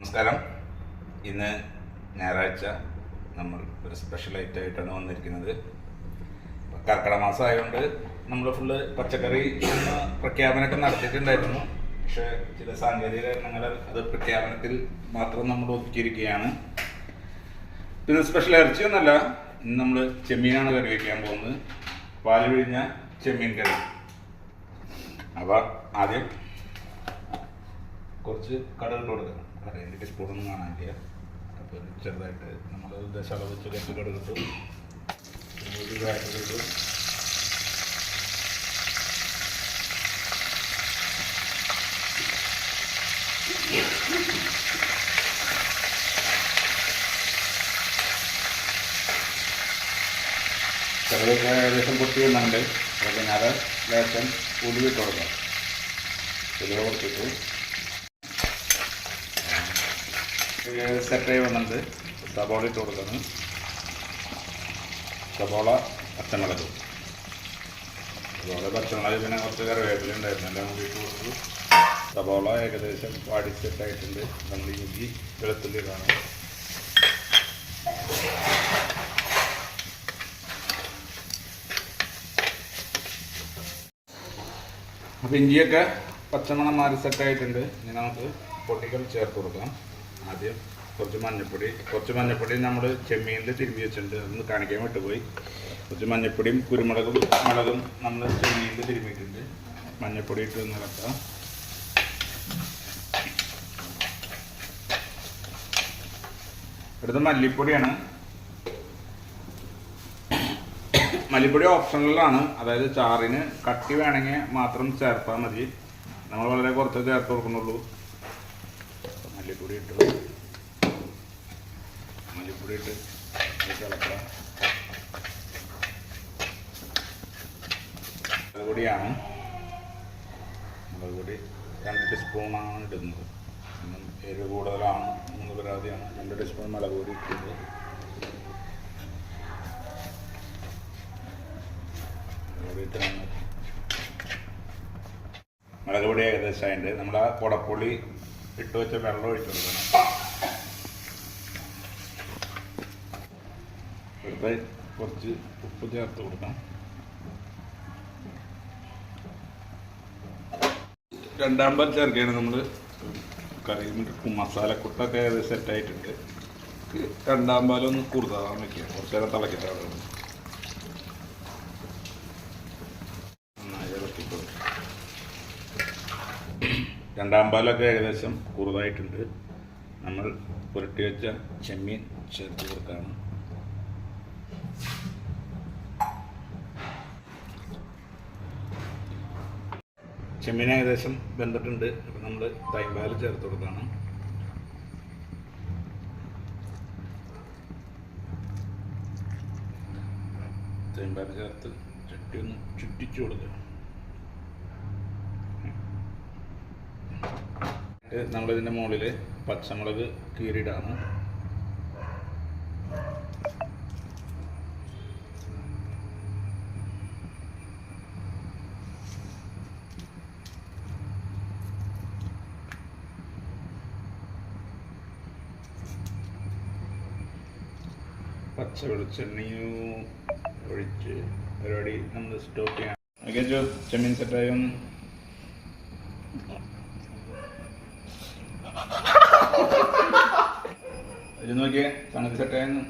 നമസ്കാരം. ഇന്ന് ഞായറാഴ്ച നമ്മൾ ഒരു സ്പെഷ്യൽ ഐറ്റമായിട്ടാണ് വന്നിരിക്കുന്നത്. കർക്കിടക മാസം ആയതുകൊണ്ട് നമ്മൾ ഫുള്ള് പച്ചക്കറി എന്ന പ്രഖ്യാപനമൊക്കെ നടത്തിയിട്ടുണ്ടായിരുന്നു. പക്ഷേ ചില സാങ്കേതിക കാരണങ്ങൾ അത് പ്രഖ്യാപനത്തിൽ മാത്രം നമ്മൾ ഒതുക്കിയിരിക്കുകയാണ്. പിന്നെ സ്പെഷ്യൽ ഇറച്ചിയൊന്നുമല്ല, ഇന്ന് നമ്മൾ ചെമ്മീനാണ് കറി വയ്ക്കാൻ പോകുന്നത്. പാല് പിഴിഞ്ഞ ചെമ്മീൻ കറി. അപ്പോൾ ആദ്യം കുറച്ച് കടുക് ഇട്ട് കൊടുക്കണം. കടയിൽ ടീസ്പൂണൊന്നും കാണാനില്ല. അപ്പോൾ ചെറുതായിട്ട് നമ്മൾ ദശാള വെച്ച് കുറച്ച് കടുകിട്ടു. ഇട്ടു കടുകൊക്കെ ഏകദേശം പൊട്ടി വന്നുണ്ട്. അപ്പോൾ പിന്നെ അത് ലേശം ഉലുവിട്ട് കൊടുക്കാം. ഉലുവ കൊടുത്തിട്ട് സെറ്റായി വന്നത് സബോള ഇട്ട് കൊടുക്കുന്നു. സബോള പച്ചമുളക് പിന്നെ കുറച്ച് കറിവേപ്പില ഉണ്ടായിരുന്നു, എല്ലാം കൂടി ഇട്ട് കൊടുത്തു. സബോള ഏകദേശം വാടി സെറ്റായിട്ടുണ്ട്. നമ്മൾ ഇഞ്ചി വെളുത്തുള്ളി കാണും. അപ്പോൾ ഇഞ്ചിയൊക്കെ പച്ചമണം മാറി സെറ്റായിട്ടുണ്ട്. ഇനി നമുക്ക് പൊട്ടികൾ ചേർത്ത് കൊടുക്കാം. ആദ്യം കുറച്ച് മഞ്ഞൾപ്പൊടി നമ്മൾ ചെമ്മീനിൽ തിരുമ്പി വെച്ചിട്ടുണ്ട്, അതൊന്ന് കാണിക്കാൻ വിട്ടുപോയി. കുറച്ച് മഞ്ഞൾപ്പൊടിയും കുരുമുളകും മുളകും നമ്മൾ ചെമ്മീനിൽ തിരുമ്മിയിട്ടുണ്ട്. മഞ്ഞൾപ്പൊടി ഇട്ട് നിറക്കാം. അടുത്ത മല്ലിപ്പൊടിയാണ്. മല്ലിപ്പൊടി ഓപ്ഷണലാണ്, അതായത് ചാറിന് കട്ടി വേണമെങ്കിൽ മാത്രം ചേർത്താൽ മതി. നമ്മൾ വളരെ കുറച്ച് ചേർത്ത് കൊടുക്കുന്നുള്ളൂ. മല്ലിപ്പൊടി ഇട്ട് ഇളക്കാം. മുളക് പൊടിയാണ്. മുളക് പൊടി 2 ടീസ്പൂണാണ് ഇടുന്നത്. എരിവ് കൂടുതലാണ് എന്ന് പരാതിയാണ്. 2 ടീസ്പൂൺ മുളക് പൊടി ഇട്ടത്. മുളക് പൊടി ഏകദേശം അതിൻ്റെ നമ്മൾ ആ കുടപ്പുളി ഇട്ട് വെച്ച വെള്ളം ഒഴിച്ചു കൊടുക്കണം. വെറുതെ കുറച്ച് ഉപ്പ് ചേർത്ത് കൊടുക്കാം. 2 പാൽ ചേർക്കുകയാണ് നമ്മൾ. കറി മസാലക്കുട്ടൊക്കെ ഏകദേശം സെറ്റായിട്ടുണ്ട്. 2 പാലൊന്ന് കുറുതാൻ വയ്ക്കുക. കുറച്ച് നേരം തിളക്കിയിട്ടാണ് നന്നായി ഇളക്കിയിട്ട്. 2 പാലൊക്കെ ഏകദേശം കുറുതായിട്ടുണ്ട്. നമ്മൾ പുരട്ടി വെച്ച ചെമ്മീൻ ചേർത്ത് കൊടുക്കുകയാണ്. ചെമ്മീൻ ഏകദേശം വെന്തിട്ടുണ്ട്. അപ്പം നമ്മൾ തൈമ്പാൽ ചേർത്ത് കൊടുക്കുകയാണ്. തൈമ്പാൽ ചേർത്ത് ചട്ടി ഒന്ന് ചുറ്റിച്ചു കൊടുക്കുക. നമ്മളിതിൻ്റെ മുകളിൽ പച്ചമുളക് കീറിയിടാണ്. പച്ച വെളിച്ചെണ്ണയും ഒഴിച്ച് പരിപാടി നമ്മൾ സ്റ്റോപ്പ് ചെയ്യാം. ഓക്കെ ജോ, ചെമ്മീൻ സെറ്റായി ഒന്ന് ഇത് നോക്കിയേ. സംഗതി സെറ്റായെന്ന്.